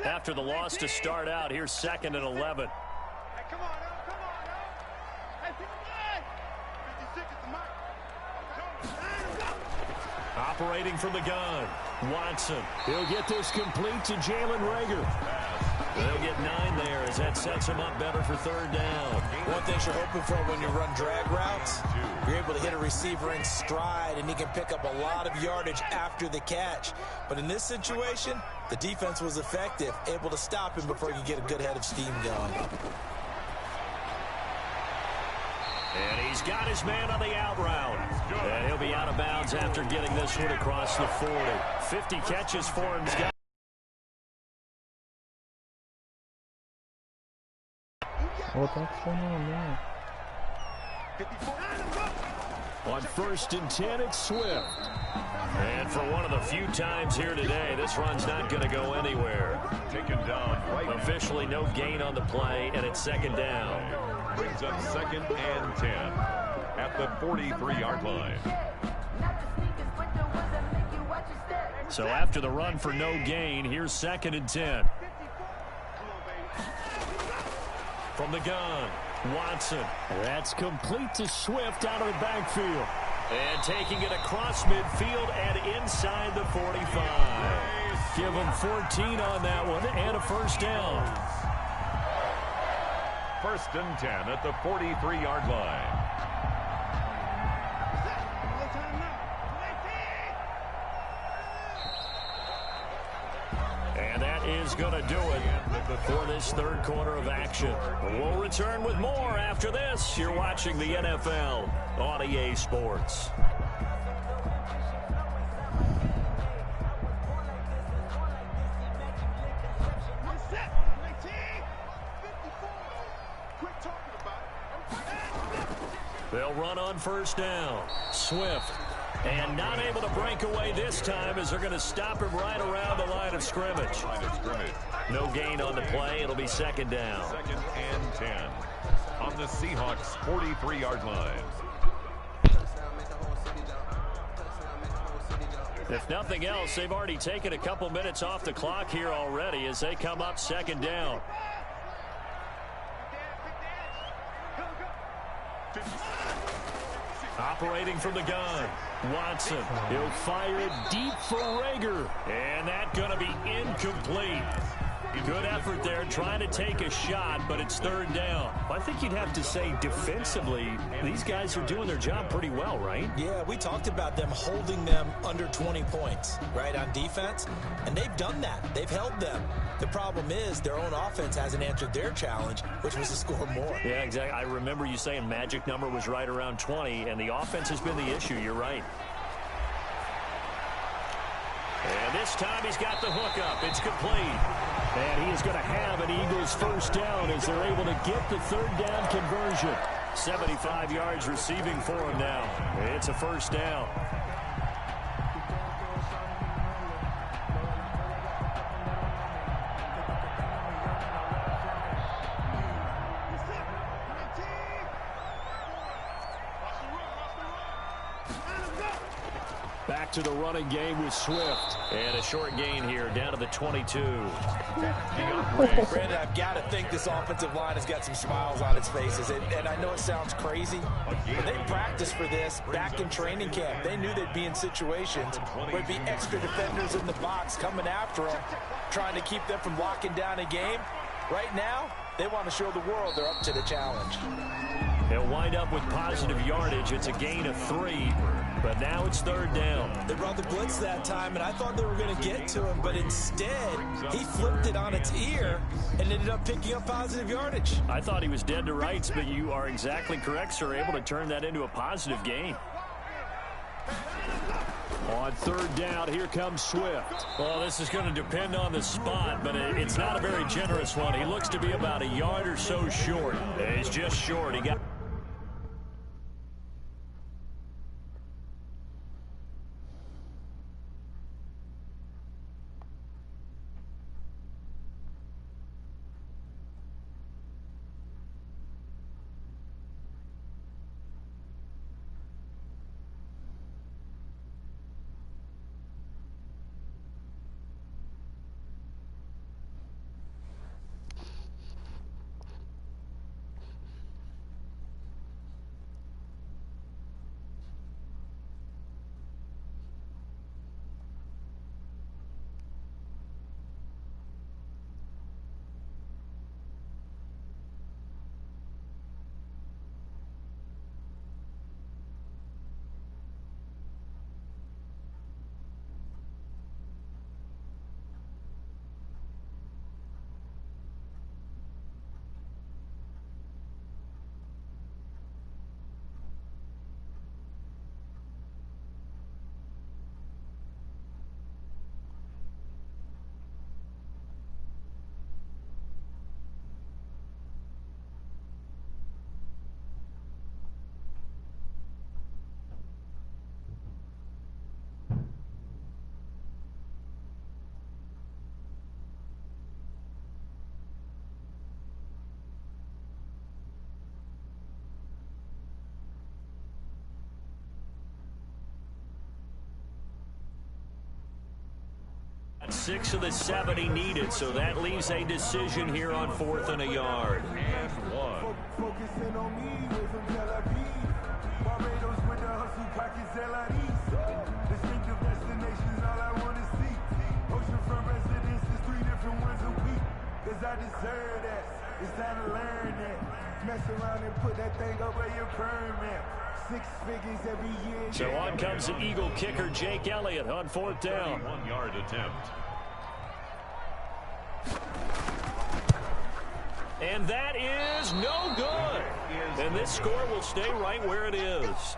After the loss to start out, here's 2nd and 11. Come on now, come on now. Hey, 56 at the mark. Operating from the gun, Watson. He'll get this complete to Jalen Reagor. They'll get 9 there as that sets him up better for 3rd down. One thing you're hoping for when you run drag routes, you're able to hit a receiver in stride, and he can pick up a lot of yardage after the catch. But in this situation, the defense was effective, able to stop him before he could get a good head of steam going. And he's got his man on the out route. And he'll be out of bounds after getting this one across the 40. 50 catches for him. What the heck's going on now? On 1st and 10, it's Swift. And for one of the few times here today, this run's not going to go anywhere. Taken down right. Officially no gain on the play, and it's 2nd down. Brings up 2nd and 10. at the 43-yard line. So after the run for no gain, here's 2nd and 10. From the gun, Watson. That's complete to Swift out of the backfield. And taking it across midfield and inside the 45. Give him 14 on that one and a first down. 1st and 10 at the 43-yard line. And that is going to do it for this 3rd quarter of action. We'll return with more after this. You're watching the NFL on EA Sports. They'll run on 1st down. Swift. And not able to break away this time as they're going to stop him right around the line of scrimmage. No gain on the play. It'll be 2nd down. 2nd and 10 on the Seahawks 43-yard line. If nothing else, they've already taken a couple minutes off the clock here already as they come up 2nd down. Operating from the gun, Watson. He'll fire it deep for Rager. And that's going to be incomplete. Good effort there trying to take a shot, but it's 3rd down. I think you'd have to say defensively, these guys are doing their job pretty well, right? Yeah, we talked about them holding them under 20 points, right, on defense. And they've done that. They've held them. The problem is their own offense hasn't answered their challenge, which was to score more. Yeah, exactly. I remember you saying magic number was right around 20, and the offense has been the issue. You're right. And this time he's got the hookup. It's complete. And he is going to have an Eagles 1st down as they're able to get the 3rd down conversion. 75 yards receiving for him now. It's a 1st down. Back to the running game with Swift. And a short gain here down to the 22. Brandon, I've got to think this offensive line has got some smiles on its faces. And I know it sounds crazy, but they practiced for this back in training camp. They knew they'd be in situations where there'd be extra defenders in the box coming after them, trying to keep them from locking down a game. Right now, they want to show the world they're up to the challenge. They'll wind up with positive yardage. It's a gain of 3, but now it's 3rd down. They brought the blitz that time, and I thought they were going to get to him, but instead, he flipped it on its ear and ended up picking up positive yardage. I thought he was dead to rights, but you are exactly correct, sir. Able to turn that into a positive gain. On 3rd down, here comes Swift. Well, this is going to depend on the spot, but it's not a very generous one. He looks to be about a yard or so short. He's just short. He got... 6 of the 7 he needed, so that leaves a decision here on 4th and a yard. And 1. Focusing on me, way from Tel Aviv. Barbados with the hustle pockets, LIDs. Distinctive destinations, all I want to see. Oceanfront residences, 3 different ones a week. Cause I deserve that. It's time to learn that. Mess around and put that thing over your permit. 6 figures every year. So on comes the Eagle kicker, Jake Elliott, on 4th down. 1-yard attempt. And that is no good. And this score will stay right where it is.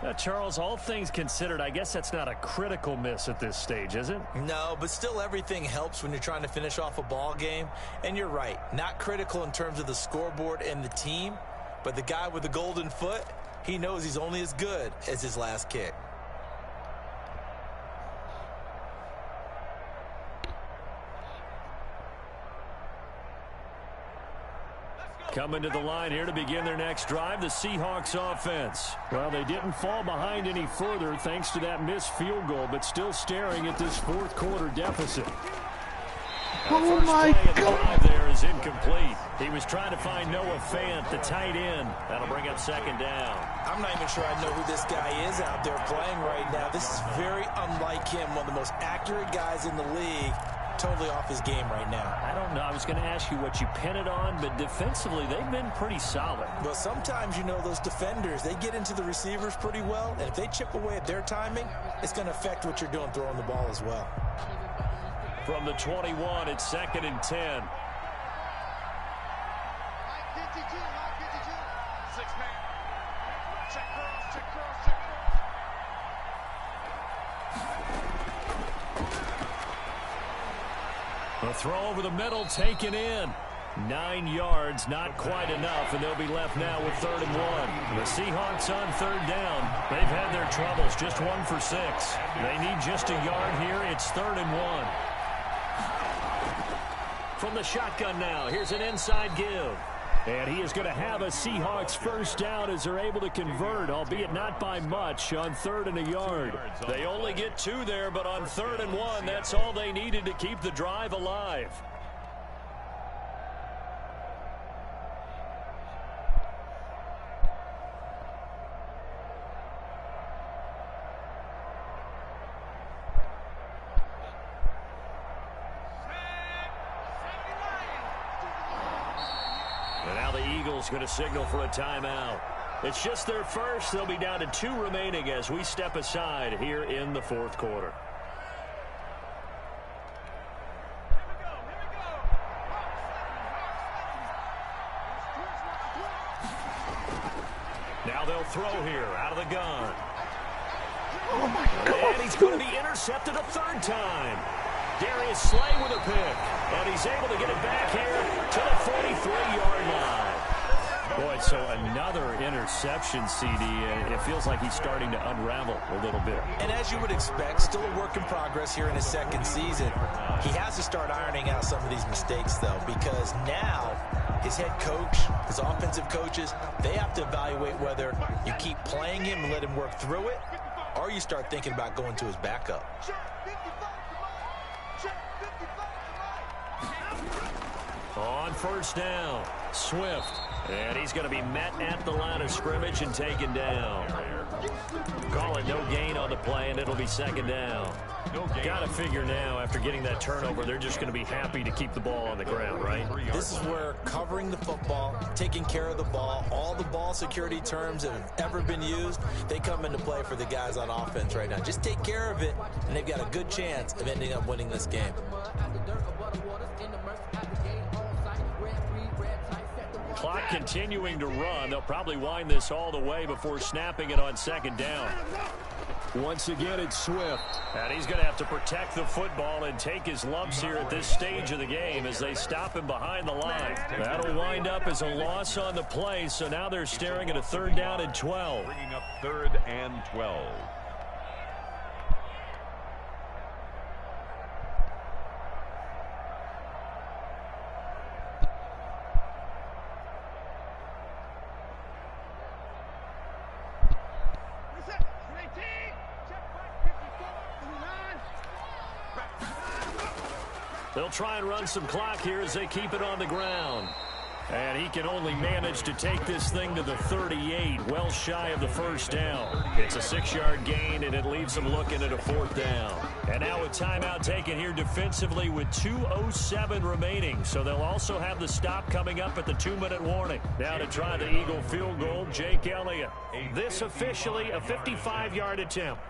Now, Charles, all things considered, I guess that's not a critical miss at this stage, is it? No, but still everything helps when you're trying to finish off a ball game. And you're right, not critical in terms of the scoreboard and the team, but the guy with the golden foot, he knows he's only as good as his last kick. Coming to the line here to begin their next drive, the Seahawks offense. Well, they didn't fall behind any further thanks to that missed field goal, but still staring at this 4th quarter deficit. Oh my God! There is incomplete. He was trying to find Noah Fant, the tight end. That'll bring up 2nd down. I'm not even sure I know who this guy is out there playing right now. This is very unlike him, one of the most accurate guys in the league. Totally off his game right now. I don't know. I was going to ask you what you pin it on, but defensively, they've been pretty solid. Well, sometimes, you know, those defenders, they get into the receivers pretty well, and if they chip away at their timing, it's going to affect what you're doing throwing the ball as well. From the 21, it's 2nd and 10. A throw over the middle, taken in. 9 yards, not quite enough, and they'll be left now with 3rd and 1. The Seahawks on 3rd down. They've had their troubles, just 1 for 6. They need just a yard here. It's 3rd and 1. From the shotgun now, here's an inside give. And he is going to have a Seahawks 1st down as they're able to convert, albeit not by much, on 3rd and a yard. They only get 2 there, but on 3rd and 1, that's all they needed to keep the drive alive. Going to signal for a timeout. It's just their first. They'll be down to 2 remaining as we step aside here in the 4th quarter. Now they'll throw here out of the gun. Oh my God. And he's going to be intercepted a 3rd time. Darius Slay with a pick. And he's able to get it back here to the 43-yard line. Boy, so another interception, CD, and it feels like he's starting to unravel a little bit. And as you would expect, still a work in progress here in his 2nd season. He has to start ironing out some of these mistakes, though, because now his head coach, his offensive coaches, they have to evaluate whether you keep playing him and let him work through it, or you start thinking about going to his backup. On 1st down, Swift. And he's going to be met at the line of scrimmage and taken down. Call it no gain on the play, and it'll be 2nd down. Got to figure now, after getting that turnover, they're just going to be happy to keep the ball on the ground, right? This is where covering the football, taking care of the ball, all the ball security terms that have ever been used, they come into play for the guys on offense right now. Just take care of it, and they've got a good chance of ending up winning this game. Clock continuing to run. They'll probably wind this all the way before snapping it on 2nd down. Once again, it's Swift. And he's going to have to protect the football and take his lumps here at this stage of the game as they stop him behind the line. That'll wind up as a loss on the play, so now they're staring at a 3rd down and 12. Bringing up 3rd and 12. They'll try and run some clock here as they keep it on the ground. And he can only manage to take this thing to the 38, well shy of the first down. It's a 6-yard gain, and it leaves them looking at a 4th down. And now a timeout taken here defensively with 2:07 remaining. So they'll also have the stop coming up at the 2-minute warning. Now to try the Eagle field goal, Jake Elliott. This officially a 55-yard attempt.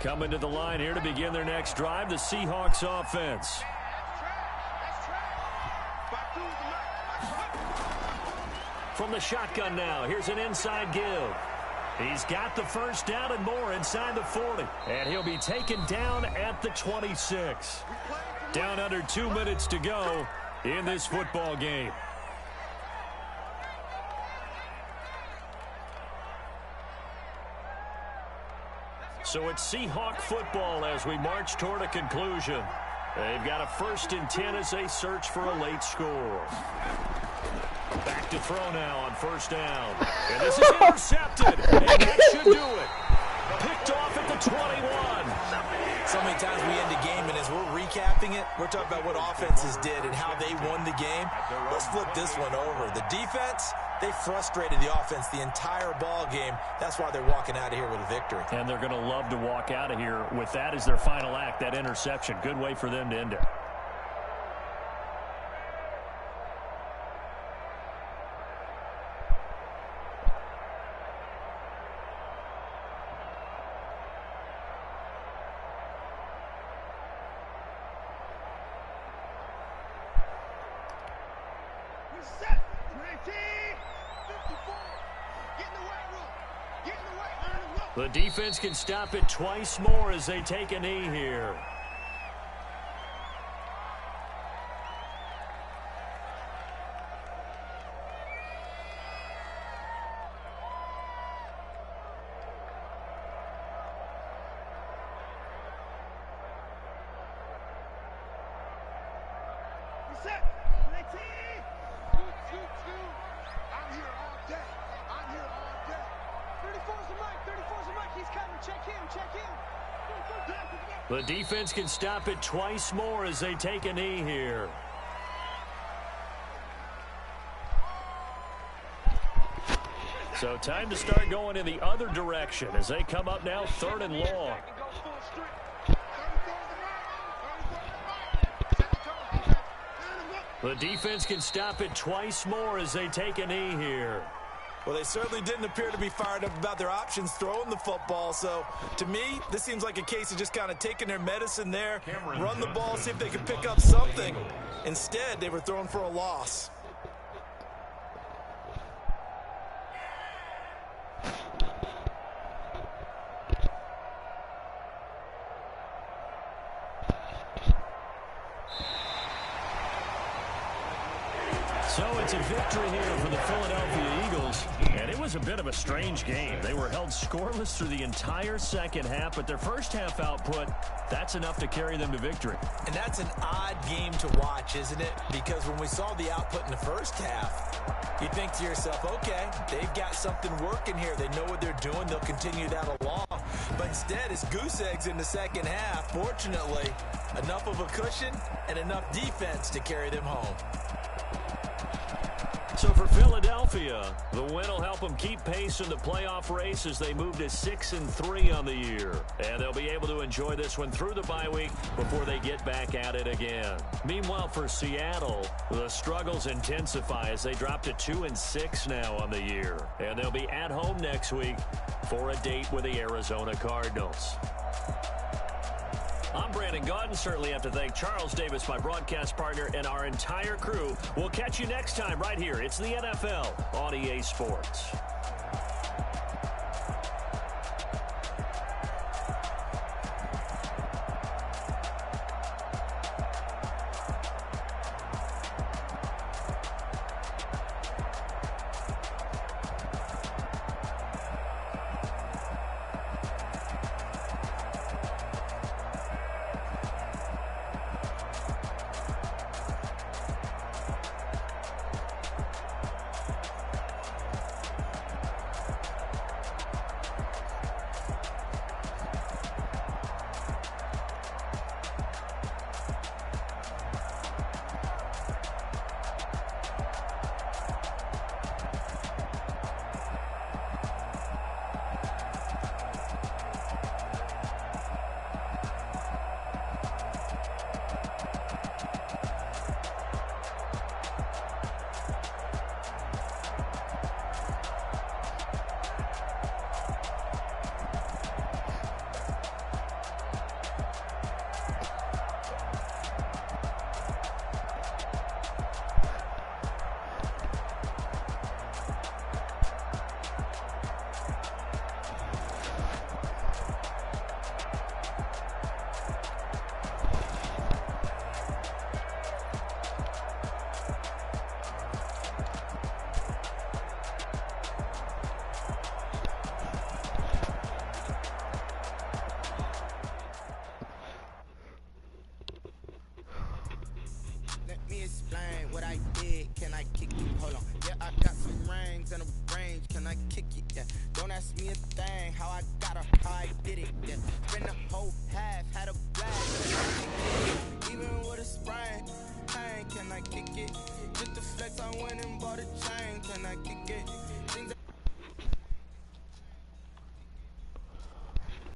Coming to the line here to begin their next drive, the Seahawks offense. From the shotgun now, here's an inside give. He's got the first down and more inside the 40. And he'll be taken down at the 26. Down under 2 minutes to go in this football game. So it's Seahawk football as we march toward a conclusion. They've got a 1st and 10 as they search for a late score. Back to throw now on 1st down. And this is intercepted. And that should do it. Picked off at the 21. So many times we end the game, and as we're recapping it, we're talking about what offenses did and how they won the game. Let's flip this one over. The defense, they frustrated the offense the entire ball game. That's why they're walking out of here with a victory. And they're going to love to walk out of here with that as their final act, that interception. Good way for them to end it. The defense can stop it twice more as they take a knee here. Reset. 19. 2-2-2. I'm here all day. I'm here all day. 34's the mic. 34's the mic. He's coming. Check him. Check him. The defense can stop it twice more as they take a knee here. So time to start going in the other direction as they come up now 3rd and long. The defense can stop it twice more as they take a knee here. Well, they certainly didn't appear to be fired up about their options throwing the football. So, to me, this seems like a case of just kind of taking their medicine there, run the ball, see if they can pick up something. Instead, they were throwing for a loss. So it's a victory here for the Philadelphia Eagles, and it was a bit of a strange game. They were held scoreless through the entire second half, but their first half output, that's enough to carry them to victory. And that's an odd game to watch, isn't it? Because when we saw the output in the first half, you think to yourself, okay, they've got something working here. They know what they're doing. They'll continue that along. But instead, it's goose eggs in the second half. Fortunately, enough of a cushion and enough defense to carry them home. So for Philadelphia, the win will help them keep pace in the playoff race as they move to 6-3 on the year. And they'll be able to enjoy this one through the bye week before they get back at it again. Meanwhile, for Seattle, the struggles intensify as they drop to 2-6 now on the year. And they'll be at home next week for a date with the Arizona Cardinals. I'm Brandon Gaudin. Certainly have to thank Charles Davis, my broadcast partner, and our entire crew. We'll catch you next time right here. It's the NFL on EA Sports. explain what I did. Can I kick it? Hold on. Yeah, I got some rings and a range. Can I kick it? Yeah. Don't ask me a thing. How I got her, how I did it. Yeah. Spend the whole half, had a blast. Even with a sprain, hey, can I kick it? Just the flex, I went and bought a chain. Can I kick it? Things